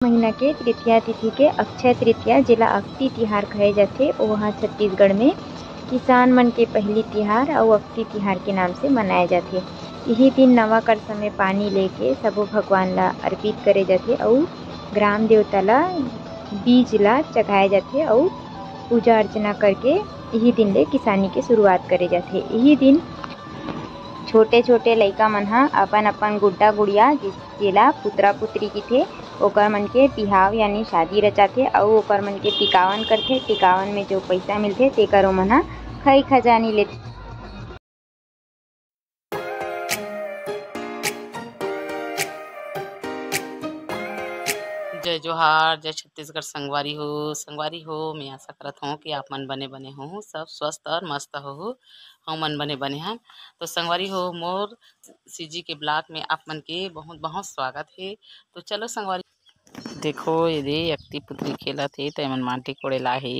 महीना के तृतीया तिथि के अक्षय तृतीया जेला अक्ति तिहार कहे जाथे वहाँ छत्तीसगढ़ में किसान मन के पहली तिहार और अक्ति तिहार के नाम से मनाए जाथे। यही दिन नवा करसा में पानी लेके सबो भगवान ला अर्पित करे जाथे और ग्राम देवता ला बीज ला चढ़ाए जाथे और पूजा अर्चना करके यही दिन ले किसानी के शुरुआत करे जाथे। यही दिन छोटे छोटे लइका मन ह अपन अपन गुड्डा गुड़िया जेला पुत्रा पुत्री किथे ओकर मन के बिहाव यानी शादी रचाथे और ओकर मन के टिकावन करथे। टिकावन में जो पैसा मिलथे तेकर ओमन ह खई खजानी लेथे। जय जोहार, जय छत्तीसगढ़। संगवारी हो मैं आशा करत हूँ कि आप मन बने बने हो, सब स्वस्थ और मस्त हो। हम मन बने बने हैं तो संगवारी हो मोर सीजी के ब्लॉक में आप मन के बहुत बहुत स्वागत है। तो चलो संगवारी देखो ये अक्ति पुत्री खेला थे तो मन माटी कोड़े ला है।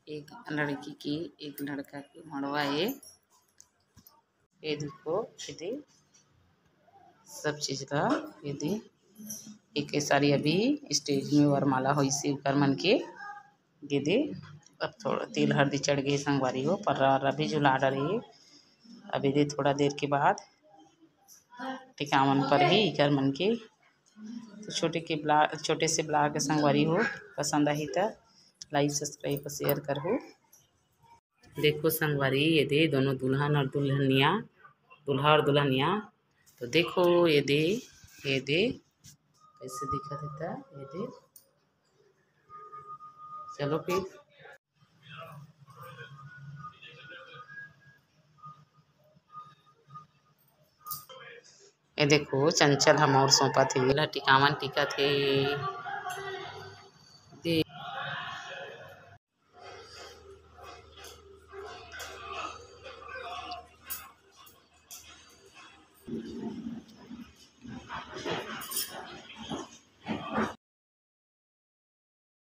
एक लड़की की एक लड़का की मड़वा है। ये देखो ये सब चीज का ये एक सारी अभी स्टेज में वरमाला हो कर मन के गिदे अब थोड़ा तिल हल्दी चढ़ गए संगवारी हो पर अभी जो लाडर है अभी दे थोड़ा देर के बाद टिकावन पर ही कर मन के। तो छोटे से ब्लॉग के संगवारी हो पसंद आई तो लाइक सब्सक्राइब और शेयर कर हो। देखो संगवारी ये दे दोनों दुल्हन और दुल्हनिया दूल्हा और दुल्हनिया। तो देखो ये दे कैसे दिखा देता ये दे। चलो फिर ये देखो चंचल हम और सौंपा थे टिकावन टिका थे।